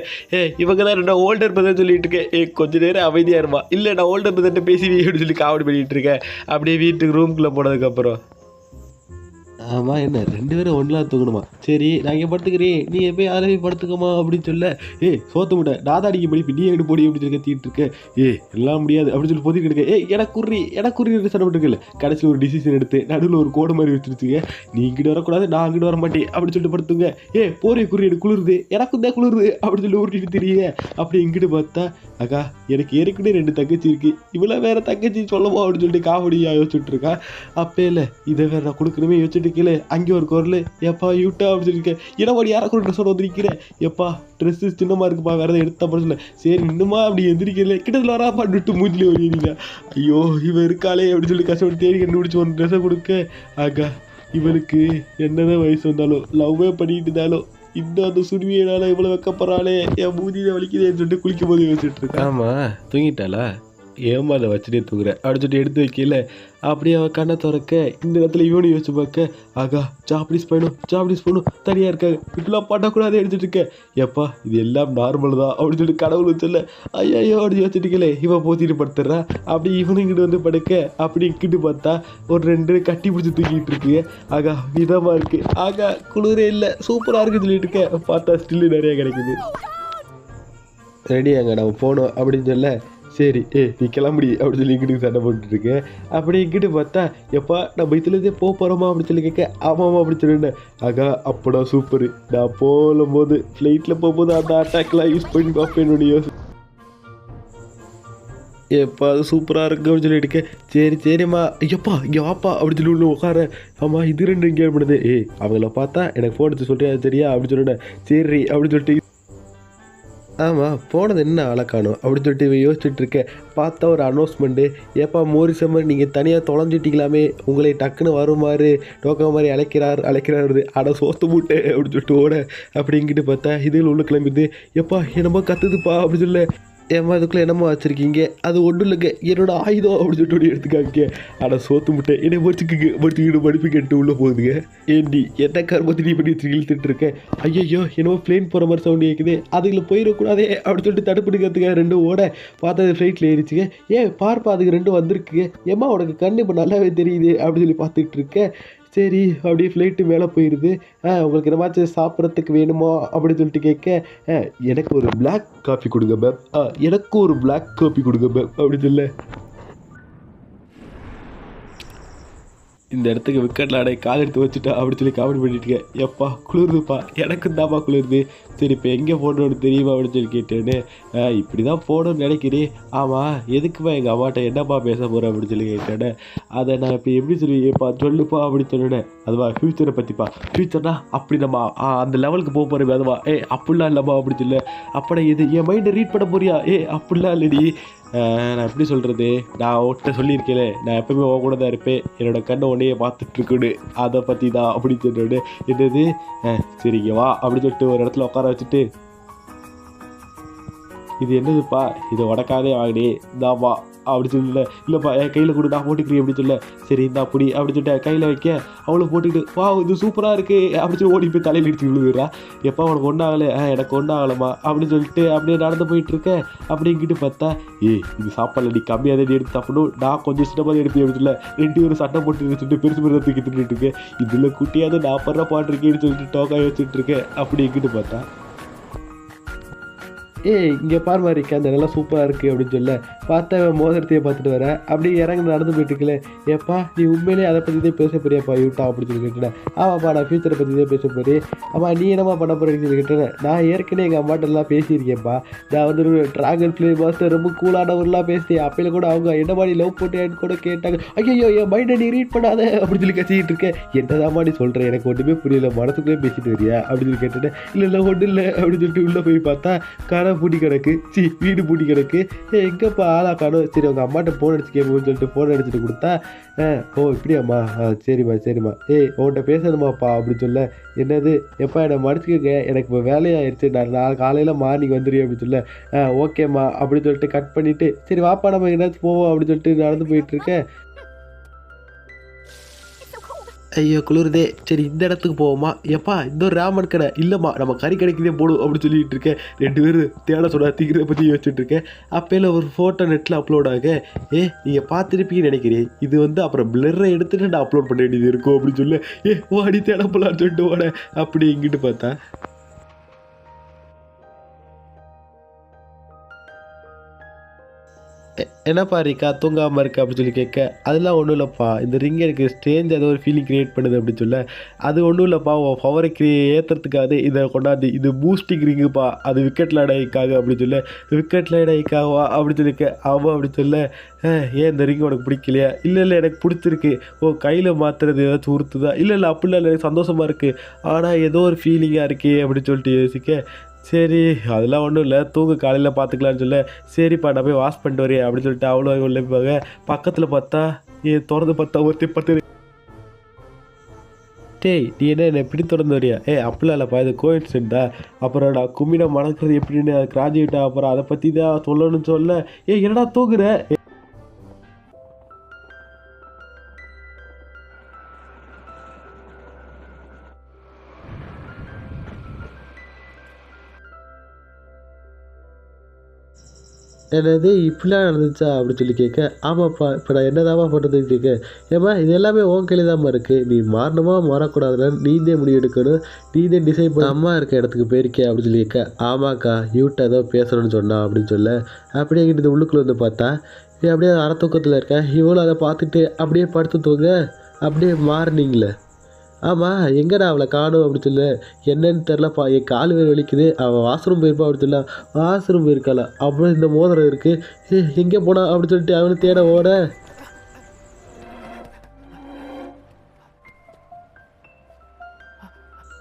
இவங்க தான் ரெண்டா ஓல்டர் பிரதர் சொல்லிட்டு இருக்கேன். கொஞ்ச நேரம் அமைதியாக இருமா. இல்லை நான் ஓல்டர் பிரதர்கிட்ட பேசி அப்படின்னு சொல்லி காமெடி பண்ணிட்டு இருக்கேன். அப்படியே வீட்டுக்கு ரூம்குள்ளே போனதுக்கப்புறம் ஆமாம் என்ன 2 பேரும் ஒன்றா தூக்கணுமா? சரி நான் இங்கே படுத்துக்கிறேன், நீ எப்போ யாரையும் போய் படுத்துக்கமா அப்படின்னு சொல்ல. சோத்த முட்டை நாதாடிக்கு படிப்பு நீ எங்கிட்டு போடி அப்படின்னு சொல்லி கத்திட்டு இருக்கேன். எல்லாம் முடியாது அப்படின்னு சொல்லி பொதிக்கிட்டு இருக்கேன். எனக்கு குறி சண்டை கடைசியில் ஒரு டிசிஷன் எடுத்து நடுவில் ஒரு கோடு மாதிரி வச்சுருச்சுங்க. நீ இங்கிட்டு வரக்கூடாது, நான் அங்கிட்டு வர மாட்டேன் அப்படின்னு சொல்லிட்டு படுத்துங்க. போரிய குறி எனக்கு குளிருது, எனக்கும் தான் குளிருது அப்படின்னு சொல்லி உருட்டிட்டு தெரியுங்க. அப்படி இங்கிட்டு பார்த்தா அக்கா எனக்கு ஏற்கனவே 2 தங்கச்சி இருக்குது, இவ்வளோ வேற தங்கச்சி சொல்லவோ அப்படின்னு சொல்லிட்டு காமெடியாக யோசிச்சுட்டு இருக்கா. அப்போ இல்லை இதை வேற நான் கொடுக்கணுமே யோசிச்சுட்டு கீழே அங்கே ஒரு குரல். எப்பா யூட்டா அப்படின்னு சொல்லியிருக்கேன். என்னோட யாரை கூட ட்ரெஸ்ஸோட வந்துருக்கிறேன். எப்பா ட்ரெஸ்ஸு சின்னமாக இருக்குப்பா வேறு எதாவது எடுத்தா சொல்ல. சரி இன்னுமா அப்படி எந்திரிக்கல கிட்டத்தில் வராப்பாட்டு மூஞ்சிலே வருவீங்க. ஐயோ இவன் இருக்காளே அப்படின்னு சொல்லி கஷ்டப்பட்டு தேடி கண்டுபிடிச்சி ஒரு ட்ரெஸ்ஸை கொடுக்க. ஆகா இவளுக்கு என்னதான் வயசு வந்தாலும் லவ்வே பண்ணிட்டு இருந்தாலும் இன்னும் அந்த சுடுவியனால இவ்வளோ வைக்கப்படுறாளே, என் மூஞ்சியை வலிக்குதேன்னு சொல்லிட்டு குளிக்கும் போது யோசிச்சுட்டு இருக்கேன். ஆமாம் தூங்கிட்டாளா? ஏமா அதை வச்சுட்டே தூங்குறேன் அப்படின்னு சொல்லிட்டு எடுத்து வைக்கல. அப்படியே அவள் கண்ணை திறக்க இந்த இடத்துல இவனு யோசிச்சு பார்க்க. ஆகா ஜாப்பனீஸ் போயணும் தனியாக இருக்காங்க, இப்படிலாம் பண்ணக்கூடாது எடுத்துட்டு இருக்கேன். எப்பா இது எல்லாம் நார்மல் தான் அப்படின்னு சொல்லிட்டு கடவுள் சொல்ல. ஐயோ அப்படி யோசிச்சுட்டு இருக்கல. இவன் போத்திட்டு படுத்துடுறான். அப்படி இவனு இங்கிட்டு வந்து படுக்க. அப்படி இங்கிட்டு பார்த்தா ஒரு 2 கட்டி பிடிச்சி தூக்கிட்டு இருக்கு. ஆகா விதமாக இருக்குது. ஆகா குளிரே இல்லை, சூப்பராக இருக்குன்னு சொல்லிட்டு இருக்கேன். பார்த்தா ஸ்டில்லு நிறைய கிடைக்குது. ரெடியாங்க நம்ம போகணும் அப்படின்னு சொல்ல. சரி நீ கிளம்புடி அப்படின்னு சொல்லி இங்கிட்டு சண்டை போட்டுருக்கேன். அப்படி இங்கிட்டு பார்த்தா எப்பா நம்ம இதுலேருந்தே போகிறோமா அப்படின்னு சொல்லி கேட்க. ஆமாம்மா அப்படின்னு சொல்லிட்டேன். ஆகா அப்படா சூப்பரு. நான் போகும்போது ஃப்ளைட்டில் போகும்போது அந்த அட்டாக்லாம் யூஸ் பண்ணி பார்ப்பேன் யோசி. எப்பா அது சூப்பராக இருக்கு அப்படின்னு சொல்லிட்டு இருக்கேன். சரிம்மா ஐயப்பா இங்கே வாப்பா அப்படின்னு சொல்லி உள்ள உட்கார. ஆமாம் இது 2 இங்கே பண்ணுது. அவங்கள பார்த்தா எனக்கு ஃபோன் எடுத்து சொல்லிட்டு அது சரியா அப்படின்னு சொல்லிட்டேன். சரி அப்படின்னு சொல்லிட்டு ஆமாம் போனது என்ன அழகானோ அப்படின்னு சொல்லிட்டு இவன் யோசிச்சுட்டு இருக்கேன். பார்த்தா ஒரு அனௌன்ஸ்மெண்ட்டு. ஏப்பா மோரிசம்மர் நீங்கள் தனியாக தொலைஞ்சிட்டிங்களாமே, உங்களை டக்குன்னு வருமாறு டோக்கா மாதிரி அழைக்கிறாரு ஆனால் சோத்து மூட்டை அப்படின்னு சொல்லிட்டு ஓட. அப்படி இங்கிட்டு பார்த்தா இதில் உள்ள கிளம்பிடுது. எப்பா என்னமோ கத்துதுப்பா அப்படின்னு சொல்ல. ஏம்மா அதுக்குள்ளே என்னமோ வச்சுருக்கீங்க? அது ஒன்றும் இல்லைங்க என்னோட ஆயுதம் அப்படின்னு சொல்லிட்டு எடுத்துக்காங்க. ஆனால் சோத்து முட்டை என்னை படிச்சுக்கிட்டு படிப்பு கேட்டு உள்ளே போகுதுங்க. ஏண்டி என்ன கர்மத்தினி பண்ணி இழுத்துட்டு இருக்கேன். ஐயோ என்னமோ பிளேன் போகிற மாதிரி சவுண்டு கேட்குது, அதுக்குள்ள போயிடக்கூடாதே அப்படின்னு சொல்லிட்டு தடுப்புடுக்கிறதுக்காக 2 ஓட. பார்த்தா அது ஃப்ளைட்டில் ஏறிச்சுங்க. பார்ப்பா அதுக்கு 2 வந்திருக்குங்க. ஏம்மா உனக்கு கண்ணு இப்போ நல்லாவே தெரியுது அப்படின்னு சொல்லி பார்த்துட்டு இருக்கேன். சரி அப்படியே ஃப்ளைட்டு மேலே போயிடுது. உங்களுக்கு என்னமாச்சும் சாப்பிட்றதுக்கு வேணுமா அப்படின்னு சொல்லிட்டு கேட்க. எனக்கு ஒரு பிளாக் காஃபி கொடுங்க மேம். எனக்கும் ஒரு பிளாக் காஃபி கொடுங்க மேம் அப்படின்னு சொல்ல. இந்த இடத்துக்கு விக்கெட்டில் அடைய கால் எடுத்து வச்சுட்டா அப்படின்னு சொல்லி காமெடி பண்ணிட்டு இருக்கேன். எப்பா குளிருதுப்பா, எனக்கும் தான்ப்பா குளிருது. சரி இப்போ எங்கே போடணும்னு தெரியுமா அப்படின்னு சொல்லி கேட்டேன்னு. இப்படி தான் போடணும்னு நினைக்கிறேன். ஆமாம் எதுக்குப்பா எங்கள் அம்மாட்ட என்னப்பா பேச போகிறேன் அப்படின்னு சொல்லி கேட்டேன். அதை நான் இப்போ எப்படி சொல்லுப்பா சொல்லுப்பா அப்படின்னு சொன்னேன். அதுவா ஃப்யூச்சரை பற்றிப்பா. ஃப்யூச்சர்னா அப்படி நம்ம அந்த லெவலுக்கு போக போகிறோம். அதுவா அப்படிலாம் இல்லைப்பா அப்படின்னு சொல்ல. அப்படா இது என் மைண்டை ரீட் பண்ண போறியா? அப்படிலாம் இல்லடி. நான் எப்படி சொல்கிறது, நான் ஒட்ட சொல்லியிருக்கேன் நான் எப்போவுமே உன் கூட தான் இருப்பேன், என்னோடய கண்ணை உன்னையே பார்த்துட்ருக்குன்னு, அதை பற்றி தான் அப்படின்னு சொன்னோன்னு. என்னது சரிங்க வா அப்படின்னு சொல்லிட்டு ஒரு இடத்துல உட்கார வச்சுட்டு, இது என்னதுப்பா இது உடக்காதே வாங்கினே தான்ப்பா அப்படி சொல்லல. இல்லைப்பா என் கையில் கொடு நான் போட்டுக்கிறேன் அப்படி சொல்ல. சரி இந்த அப்படி அப்படி சொல்லிட்டு கையில் வைக்க அவளும் போட்டுக்கிட்டு வா இது சூப்பராக இருக்குது அப்படி சொல்லி ஓடி போய் தலையில் இடிச்சு விழுகுறா. எப்போ அவனுக்கு ஒன்றாகலை எனக்கு ஒன்றாகலம்மா அப்படின்னு சொல்லிட்டு அப்படியே நடந்து போயிட்டுருக்கேன். அப்படிங்கிட்டு பார்த்தா இது சாப்பாடு நீ கம்மியாக தான் எடுத்து சாப்பிடணும் நான் கொஞ்சம் சின்னமாக தான் எடுப்பேன் அப்படின்னு சொல்ல. 2 பேரும் சட்டை போட்டு சொல்லிட்டு பெருசு பெருசாக தூக்கி தின்னுட்டு இருக்கேன். இதில் குட்டியாவது நான் படுற பாட்டுருக்கேன்னு சொல்லிட்டு டோக்காய் வச்சுட்டு இருக்கேன். அப்படி எங்கிட்டு பார்த்தா இங்கே பார் மாதிரிக்கா அந்த நல்லா சூப்பராக இருக்குது அப்படின்னு சொல்ல. பார்த்தா மோதிரத்தையே பார்த்துட்டு வரேன். அப்படியே இறங்கி நடந்து போயிட்டுருக்கல. ஏப்பா நீ உண்மையிலே அதை பற்றி தான் பேச போறியாப்பா யூட்டா அப்படின்னு சொல்லி கேட்டேன். ஆமாப்பா நான் ஃபியூச்சரை பற்றி தான் பேச போறேன். ஆமாம் நீ என்னம்மா பண்ண போகிறேன்னு சொல்லி கேட்டேன். நான் ஏற்கனவே எங்கள் அம்மாட்டெல்லாம் பேசியிருக்கேன்ப்பா. நான் வந்து ட்ராகன் ஃப்ளே மாஸ்டர் ரொம்ப கூலானவரெலாம் பேசிட்டேன். அப்பையில் கூட அவங்க என்ன மாதிரி லவ் போட்டேன்னு கூட கேட்டாங்க. ஐயோ என் மைண்டை நீ ரீட் பண்ணாத அப்படின்னு சொல்லி கத்திக்கிட்டு இருக்கேன். என்னதாம்மா நீ சொல்கிறேன் எனக்கு ஒன்றுமே புரியல மனசுக்குள்ளே பேசிட்டு வரியா அப்படின்னு சொல்லி கேட்டேன். இல்லை ஒன்றும் இல்லை அப்படின்னு சொல்லிட்டு உள்ளே போய் பார்த்தா பூட்டி கிடக்கு. வீடு பூட்டி கிடக்கு. எங்கப்பா ஆளா காணும். சரி உங்கள் அம்மாட்ட ஃபோன் அடிச்சு கேட்போம்னு சொல்லிட்டு ஃபோன் அடிச்சுட்டு கொடுத்தா ஓ இப்படியாம்மா சரிம்மா உன்கிட்ட பேசணுமாப்பா அப்படின்னு சொல்ல. என்னது எப்பா என்னை மடிச்சுக்கங்க எனக்கு இப்போ வேலையாயிருச்சு நான் நாளைக்கு காலையில் மார்னிங் வந்துடுறேன் அப்படின்னு சொல்ல. ஓகேம்மா அப்படின்னு சொல்லிட்டு கட் பண்ணிவிட்டு சரி வாப்பா நம்ம எங்கேயாச்சும் போவோம் அப்படின்னு சொல்லிட்டு நடந்து போயிட்டுருக்கேன். ஐயோ குளிருதே சரி இந்த இடத்துக்கு போவோமா. எப்பா இந்த ஒரு ராமன் கடை இல்லைம்மா நம்ம கறி கடைக்குதே போடும் அப்படின்னு சொல்லிட்டு இருக்கேன். 2 பேரும் தேட சொன்னா தீக்கிறத பற்றி யோசிச்சுட்டு இருக்கேன். அப்போல ஒரு ஃபோட்டோ நெட்டில் அப்லோட் ஆக நீங்கள் பார்த்துருப்பீங்கன்னு நினைக்கிறேன். இது வந்து அப்புறம் பிளரை எடுத்துகிட்டு நான் அப்லோட் பண்ண வேண்டியது இருக்கும் அப்படின்னு சொல்ல. ஓடி தேட போகலான்னு சொல்லிட்டு ஓட. அப்படி இங்கிட்டு பார்த்தா என்னப்பா இருக்கா தூங்காமல் இருக்கா அப்படின்னு சொல்லி கேட்க. அதெல்லாம் ஒன்றும் இல்லைப்பா இந்த ரிங் எனக்கு ஸ்ட்ரேஞ்ச் ஏதோ ஒரு ஃபீலிங் க்ரியேட் பண்ணுது அப்படின்னு சொல்ல. அது ஒன்றும் இல்லைப்பா உன் பவரை ஏற்றுறதுக்காக இதை கொண்டாந்து இது பூஸ்டிங் ரிங்குப்பா அது விக்கெட் லைடாய்க்காக அப்படின்னு சொல்ல. விக்கெட் லைடாய்க்காவா அப்படின்னு சொல்லிக்க. ஆமாம் அப்படின்னு சொல்ல. ஏன் இந்த ரிங் உனக்கு பிடிக்கலையா. இல்லை எனக்கு பிடிச்சிருக்கு. கையில் மாற்றுறது ஏதாச்சும் உறுத்துதா. இல்லை அப்படிலாம் இல்லை எனக்கு சந்தோஷமாக இருக்குது ஆனால் ஏதோ ஒரு ஃபீலிங்காக இருக்கே அப்படின்னு சொல்லிட்டு யோசிக்க. சரி அதெல்லாம் ஒன்றும் இல்லை தூங்க காலையில் பார்த்துக்கலான்னு சொல்ல. சரிப்பா நான் போய் வாஷ் பண்ணிட்டு வரேன் அப்படின்னு சொல்லிட்டு அவ்வளோ உள்ள போக பக்கத்தில் பார்த்தா திறந்து பார்த்தா ஒருத்தர் பார்த்து நீ என்ன எப்படி திறந்து வரியா. அப்படிலாம் இல்லைப்பா இது கோயின்சிடென்ட்டா. அப்புறம் நான் கும்மினை மணக்கிறது எப்படின்னு கிராஜுவேட்டா அப்புறம் அதை பற்றி தான் சொல்லணும்னு சொல்ல. என்னடா தூங்குற. என்னது இப்படிலாம் நடந்துச்சா அப்படின்னு சொல்லி கேட்க. ஆமாப்பா இப்போ நான் என்னதாம்மா பண்ணுறதுன்னு கேட்க. ஏம்மா இது எல்லாமே உன் கையில் தான்மா இருக்குது நீ மாறணுமா மாறக்கூடாதுன்னு நீந்தே முடிவு எடுக்கணும் நீந்தே டிசைட் பண்ண அம்மா இருக்க இடத்துக்கு போயிருக்கேன் அப்படின்னு சொல்லி கேட்க. ஆமாக்கா யூட்டை ஏதோ பேசணும்னு சொன்னா அப்படின்னு சொல்ல. அப்படியே எங்கிட்ட உள்ளுக்குள்ளே வந்து பார்த்தா அப்படியே அறத்தூக்கத்தில் இருக்கேன். இவ்வளோ அதை பார்த்துட்டு அப்படியே படுத்து தூங்க அப்படியே மாறினீங்களே. ஆமாம் எங்கடா அவளை காணும் அப்படின்னு சொல்ல. என்னன்னு தெரிலப்பா என் கால் வேறு வலிக்குது அவள் வாஷ்ரூம் போயிருப்பா அப்படின்னு சொல்ல. வாஷ்ரூம் போயிருக்காளா அப்புறம் இந்த மோதிரம் இருக்குது எங்கே போனா அப்படின்னு சொல்லிட்டு அவனை தேட ஓட.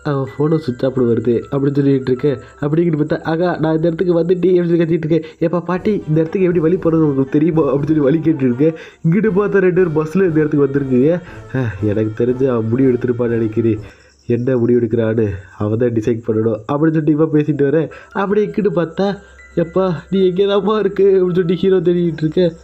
அவன் ஃபோனும் சுவிட்ச் ஆஃப் வருது அப்படின்னு சொல்லிட்டு இருக்கேன். அப்படிங்கிட்டு பார்த்தா ஆகா நான் இந்த இடத்துக்கு வந்துட்டு எப்படி சொல்லி கத்திட்டு இருக்கேன். ஏப்பா பாட்டி இந்த இடத்துக்கு எப்படி வழி போகிறது உங்களுக்கு தெரியுமா அப்படின்னு சொல்லி வழி கேட்டுருக்கேன். இங்கிட்டு பார்த்தா 2 பேர் பஸ்ஸில் இந்த இடத்துக்கு வந்துருக்குங்க. எனக்கு தெரிஞ்சு அவன் முடிவு எடுத்துருப்பான்னு நினைக்கிறேன். என்ன முடிவு எடுக்கிறான்னு அவன் தான் டிசைட் பண்ணணும் அப்படின்னு சொல்லிட்டு இப்போ பேசிட்டு வரேன். அப்படி இங்கிட்டு பார்த்தா எப்பா நீ எங்கே தான்ப்பா இருக்கு அப்படின்னு சொல்லிட்டு ஹீரோ தேடிட்டு இருக்கேன்.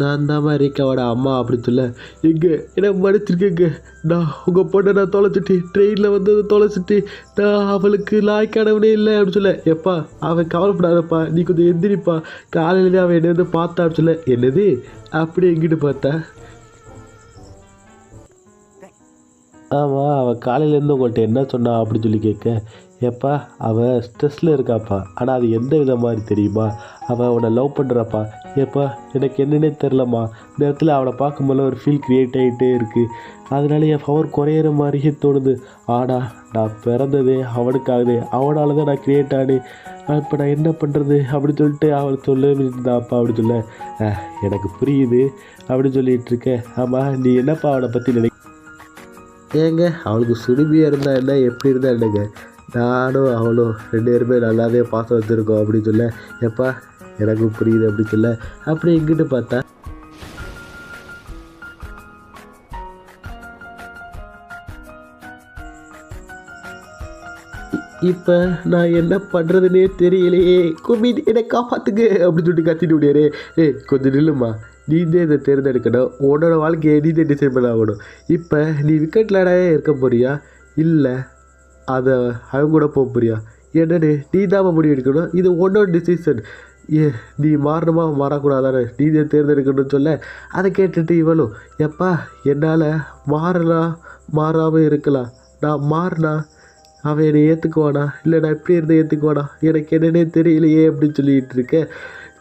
நான் தான் ரேகாவோட அம்மா அப்படின்னு சொல்ல. எங்கே என்ன மன்னிச்சிருக்கேங்க நான் உங்கள் பொண்ணை நான் தொலைச்சிட்டு ட்ரெயினில் வந்து தொலைச்சிட்டு நான் அவளுக்கு லாய்க்கானவனே இல்லை அப்படின்னு சொல்ல. எப்பா அவன் கவலைப்படாதப்பா நீ கொஞ்சம் எந்திரிப்பா காலையிலேயே அவன் என்ன வந்து பார்த்தா அப்படின்னு சொல்ல. என்னது அப்படி எங்கிட்டு பார்த்தா. ஆமாம் அவள் காலையிலேருந்து உங்கள்கிட்ட என்ன சொன்னா அப்படின்னு சொல்லி கேட்க. எப்பா அவள் ஸ்ட்ரெஸ்ஸில் இருக்காப்பா ஆனால் அது எந்த வித மாதிரி தெரியுமா அவள் அவனை லவ் பண்ணுறாப்பா. ஏப்பா எனக்கு என்னன்னே தெரிலம்மா இந்த இடத்துல அவளை பார்க்கும்போது ஒரு ஃபீல் க்ரியேட் ஆகிட்டே இருக்குது அதனால என் பவர் குறையிற மாதிரியே தோணுது. ஆனால் நான் பிறந்ததே அவனுக்காகவே அவனால தான் நான் க்ரியேட் ஆனேன். இப்போ நான் என்ன பண்ணுறது அப்படின்னு சொல்லிட்டு அவள் சொல்லியிருந்தாப்பா அப்படின்னு சொல்ல. எனக்கு புரியுது அப்படின்னு சொல்லிகிட்டு இருக்கேன். ஆமாம் நீ என்னப்பா அவனை பற்றி ஏங்க அவளுக்கு சுடுமையாக இருந்தால் என்ன எப்படி இருந்தால் என்னங்க நானும் அவளும் 2 பேருமே நல்லாவே பாசம் வச்சுருக்கோம் அப்படின்னு சொல்ல. எப்பா எனக்கும் புரியுது அப்படின்னு சொல்ல. அப்படி எங்கிட்டு பார்த்தா இப்போ நான் என்ன பண்ணுறதுனே தெரியலையே. குமின் என்னை காப்பாற்றுங்க அப்படின்னு சொல்லிட்டு கத்திட்டு முடியாரு. கொஞ்சம் நில்லுமா, நீ தான் இதை தேர்ந்தெடுக்கணும். உன்னோட வாழ்க்கையை நீ தான் டிசைன் பண்ண ஆகணும். இப்போ நீ விக்கெட்லாடே இருக்க போறியா, இல்லை அதை அவங்க கூட போக போறியா? என்னன்னு நீ தான் முடிவு எடுக்கணும். இது உன்னோட டிசிஷன். நீ மாறணுமா மாறக்கூடாதானே நீ தான் தேர்ந்தெடுக்கணும்னு சொல்ல, அதை கேட்டுட்டு இவளும் எப்பா என்னால் மாறலாம் மாறாமல் இருக்கலாம், நான் மாறினா அவன் என்னை ஏற்றுக்குவானா, இல்லை நான் இப்படி இருந்து ஏற்றுக்குவானா, எனக்கு என்னன்னே தெரியலையே அப்படின்னு சொல்லிகிட்டு இருக்கேன்.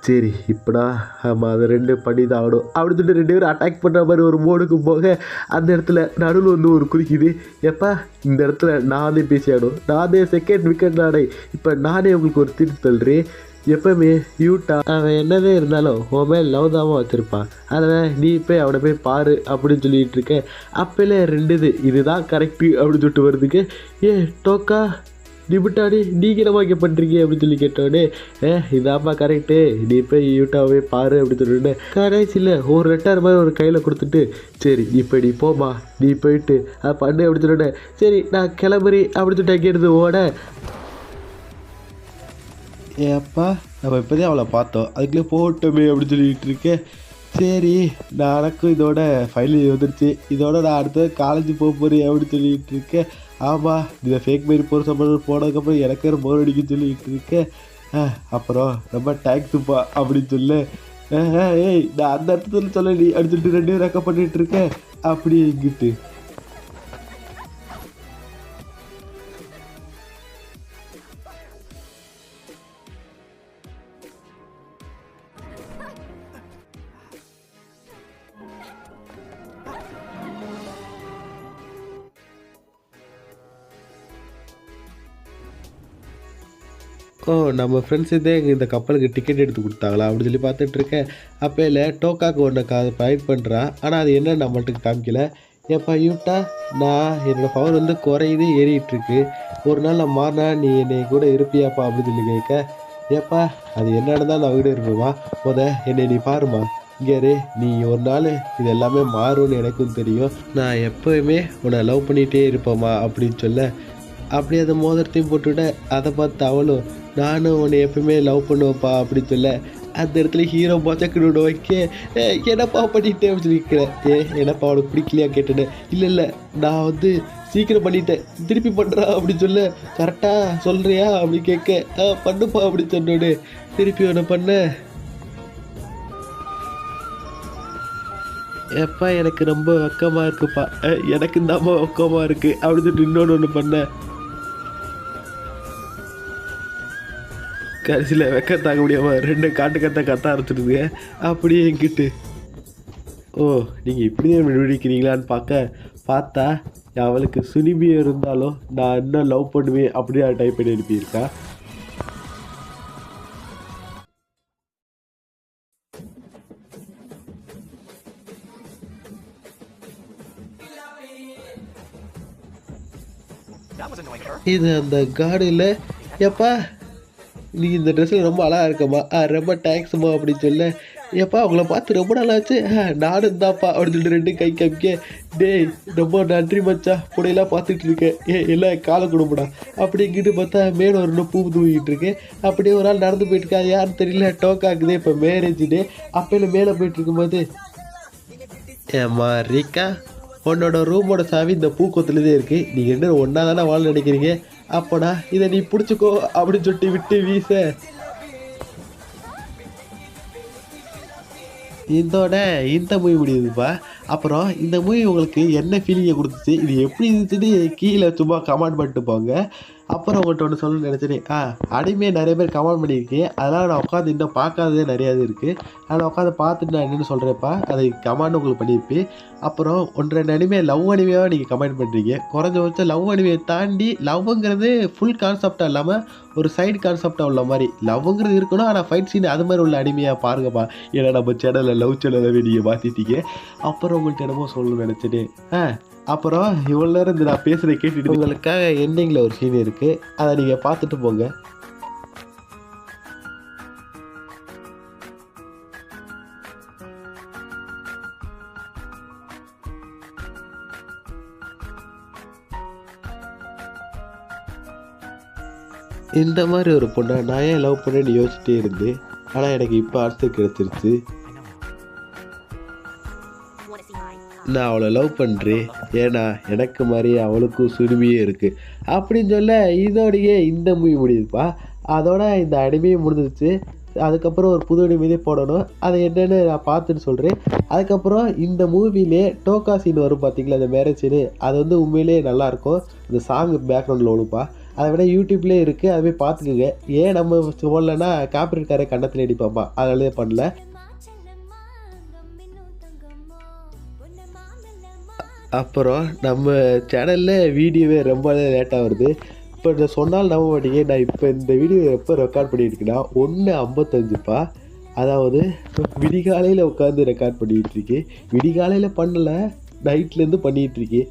சரி இப்போடா ஆமாம் அதை 2 பண்ணி தான் ஆகணும் அப்படின்னு சொல்லிட்டு 2 பேரும் அட்டாக் பண்ணுற மாதிரி ஒரு மோடுக்கு போக, அந்த இடத்துல நடுவில் வந்து ஒரு குறுக்கிது. எப்பா இந்த இடத்துல நானே பேசி ஆகணும், நானே செகண்ட் விக்கெட் நானே, இப்போ நானே உங்களுக்கு ஒரு திருப்பி தள்ளுறேன். எப்பவுமே யூட்டா அவன் என்னதே இருந்தாலும் உன் மேல் லவ் தாமா வச்சுருப்பான், அதில் நீ போய் அவனை போய் பாரு அப்படின்னு சொல்லிகிட்டு இருக்க. அப்போலே 2 இதுதான் கரெக்டு அப்படின்னு சொல்லிட்டு வருதுக்கு. டோக்கா நிபுட்டாடி நீங்கள் என்னமா இங்கே பண்ணுறீங்க அப்படின்னு சொல்லி கேட்டோடனே, இதாப்பா கரெக்டு, நீ போய் யூட்டாவே பாரு அப்படின்னு சொல்லிட்டு கடைசியில் ஒரு லெட்டர் மாதிரி ஒரு கையில் கொடுத்துட்டு, சரி இப்போ நீ போமா, நீ போயிட்டு அதை பண்ணு அப்படின்னு சொல்லிட்டு, சரி நான் கிளம்புறி அப்படின்னு சொல்லிட்டு அங்கே இருந்து ஓட. ஏப்பா நம்ம இப்போதான் அவளை பார்த்தோம், அதுக்குள்ளே போட்டோமே அப்படின்னு சொல்லிட்டு இருக்கேன். சரி எனக்கும் இதோட ஃபைனல் வந்துடுச்சு, இதோட நான் அடுத்த காலேஜ் போக போகிறேன் அப்படின்னு சொல்லிட்டு இருக்கேன். ஆமாம் இதை ஃபேக் மாரி போகிற சம்பளம் போனதுக்கப்புறம் எனக்கு வேறு போர் அடிக்குன்னு சொல்லிட்டு இருக்கேன். அப்புறம் ரொம்ப தேங்க்ஸுப்பா அப்படின்னு சொல்லு. ஏய் நான் அந்த இடத்துல சொல்லி அப்படின்னு சொல்லிட்டு 2 பேரும் ரெக்க பண்ணிட்டு இருக்கேன். அப்படி இங்கிட்டு நம்ம ஃப்ரெண்ட்ஸ் இதே இந்த கப்பலுக்கு டிக்கெட் எடுத்து கொடுத்தாங்களா அப்படின்னு சொல்லி பார்த்துட்ருக்கேன். அப்போல டோக்காக்கு ஒன்று ஃபைட் பண்ணுறான், ஆனால் அது என்ன நம்மள்கிட்ட காமிக்கல. ஏப்பா யூட்டா நான் என்னோடய பவர் வந்து குறையுது ஏறிட்டுருக்கு, ஒரு நாள் நான் மாறினா நீ என்னை கூட இருப்பியாப்பா அப்படின்னு சொல்லி கேட்க, ஏப்பா அது என்னன்னு தான் நான் கூட இருப்பேம்மா, என்னை நீ பாருமா, இங்கே நீ ஒரு நாள் இது எல்லாமே மாறும்னு எனக்கும் தெரியும், நான் எப்போவுமே உன்னை லவ் பண்ணிகிட்டே இருப்பேம்மா அப்படின்னு சொல்ல, அப்படியே அதை மோதிரத்தையும் போட்டுவிட. அதை பார்த்து அவளும் நானும் உன்னை எப்பவுமே லவ் பண்ணுவேப்பா அப்படின்னு சொல்ல, அந்த இடத்துல ஹீரோ மொச்சக்கணுன்னு வைக்க, என்னப்பா பண்ணிட்டேன் அப்படின்னு சொல்லிக்கிறேன். என்னப்பா அவனுக்கு பிடிக்கலையா கேட்டேன்னு, இல்லை நான் வந்து சீக்கிரம் பண்ணிட்டேன் திருப்பி பண்ணுறா அப்படின்னு சொல்ல, கரெக்டாக சொல்கிறியா அப்படி கேட்க, பண்ணுப்பா அப்படின்னு சொன்னோன்னு திருப்பி ஒன்று பண்ண. எப்பா எனக்கு ரொம்ப வெக்கமாக இருக்குப்பா, எனக்கு இந்தாம்மா வெக்கமாக இருக்குது அப்படின்னு சொல்லிட்டு இன்னொன்று பண்ண. கடைசியில் வெக்க தாங்க முடியாமல் 2 காட்டு கத்த ஆரம்பிச்சிடுதுங்க. அப்படியே எங்கிட்டு நீங்கள் இப்படி தான் விழிக்கிறீங்களான்னு பார்த்தா அவளுக்கு சுனிமியம் இருந்தாலும் நான் இன்னும் லவ் பண்ணுவேன் அப்படியே டைப் பண்ணி அனுப்பியிருக்கா. இது அந்த கார்டில் எப்பா நீ இந்த ட்ரெஸ்ஸில் ரொம்ப அழகாக இருக்கம்மா, ரொம்ப தேங்க்ஸ்மா அப்படின்னு சொல்ல, ஏப்பா அவங்கள பார்த்து ரொம்ப நாளாச்சு, நானும் தான்ப்பா அப்படின்னு சொல்லிட்டு 2 கை காமிக்க, டேய் ரொம்ப நன்றி மச்சா புடையெல்லாம் பார்த்துட்டு இருக்கேன், எல்லாம் காலை கொடுப்படா அப்படிங்கிட்டு பார்த்தா மேலே ஒரு பூ தூங்கிட்டு இருக்கேன். அப்படியே ஒரு நாள் நடந்து போயிட்டுருக்கா, யாருன்னு தெரியல, டோக்காக்குதே இப்போ மேரேஜ் டே. அப்போல மேலே போயிட்டு இருக்கும்போது, ஏம்மா ரீக்கா உன்னோட ரூமோட சாவி இந்த பூக்கொத்துலேயே இருக்குது, நீங்கள் 2 ஒன்றா தானே வாழ நினைக்கிறீங்க, அப்போடா இதை நீ பிடிச்சிக்கோ அப்படின்னு சொல்லிட்டு விட்டு வீச, இதோட இந்த மூவி முடியுதுப்பா. அப்புறம் இந்த மூவி உங்களுக்கு என்ன ஃபீலிங்கை கொடுத்துச்சு, இது எப்படி இருந்துச்சுன்னு கீழே சும்மா கமெண்ட் பண்ணிட்டு போங்க. அப்புறம் உங்கள்கிட்ட ஒன்று சொல்லணும்னு நினச்சேன், அடிமையை நிறைய பேர் கமெண்ட் பண்ணியிருக்கேன், அதனால் நான் உட்காந்து இன்னும் பார்க்காததே நிறையா இருக்குது, அதில் உட்காந்து பார்த்துட்டு நான் என்னென்னு சொல்கிறேன்ப்பா, அதை கமெண்ட் உங்களுக்கு பண்ணியிருப்பேன். அப்புறம் 1-2 அனிமே லவ் அனிமையாக நீங்கள் கமெண்ட் பண்ணுறீங்க, குறைஞ்சபட்சம் லவ் அனிமையை தாண்டி லவ்ங்கிறது ஃபுல் கான்செப்டாக இல்லாமல் ஒரு சைடு கான்செப்டாக உள்ள மாதிரி லவ்ங்கிறது இருக்கணும், ஆனால் ஃபைட் சீன் அது மாதிரி உள்ள அனிமையாக பாருங்கப்பா, ஏன்னா நம்ம சேனலில் லவ் சேனலாகவே நீங்கள் மாற்றிட்டீங்க. அப்புறம் உங்கள்கிட்ட என்னமோ சொல்லணும்னு நினச்சிட்டு அப்புறம் இவ்வளோ நேரம் இந்த நான் பேசுகிறத கேட்டுட்டு உங்களுக்காக எண்டிங்கில் ஒரு சீன் இருக்குது, அதை நீங்கள் பார்த்துட்டு போங்க. இந்த மாதிரி ஒரு பொண்ணை நான் ஏன் லவ் பண்ணேன்னு யோசிச்சிட்டே இருந்தேன். ஆனால் எனக்கு இப்போ ஆன்சர் கிடச்சிருச்சு. Want to see mine? நான் அவளை லவ் பண்ணுறேன், ஏன்னா எனக்கு மாதிரி அவளுக்கும் சுருமியே இருக்குது அப்படின்னு சொல்ல இதோடையே இந்த மூவி முடியுதுப்பா. அதோட இந்த அனிமையே முடிஞ்சிருச்சு. அதுக்கப்புறம் ஒரு புது அனிமையே போடணும். அது என்னென்னு நான் பார்த்துட்டு சொல்கிறேன். அதுக்கப்புறம் இந்த மூவிலே டோக்கா சீன் வரும் பார்த்தீங்களா, அந்த மேரேஜ் சீனு. அது வந்து உண்மையிலே நல்லாயிருக்கும். இந்த சாங் பேக்ரவுண்டில் ஒழுப்பா. அதை விட யூடியூப்லேயே இருக்குது, அதை போய் பார்த்துக்குங்க. ஏன் நம்ம சொல்லலைன்னா காப்பிரைட்காரே கண்ணத்தில் அடிப்பாப்பா, அதனாலே பண்ணல. அப்புறம் நம்ம சேனலில் வீடியோவே ரொம்ப லேட்டாக வருது. இப்போ நான் சொன்னாலும் நம்ப மாட்டீங்க. நான் இப்போ இந்த வீடியோ எப்போ ரெக்கார்ட் பண்ணியிருக்கேன்னா 1:55பா. அதாவது விடிகாலையில் உட்காந்து ரெக்கார்ட் பண்ணிகிட்ருக்கேன். விடிகாலையில் பண்ணலை, நைட்லேருந்து பண்ணிகிட்ருக்கேன்.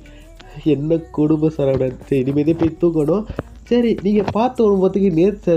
என்ன குடும்ப சரவணன். சரி, இனிமேதே போய் தூங்கணும். சரி, நீங்கள் பார்த்து வரும்போதுக்கு நேற்று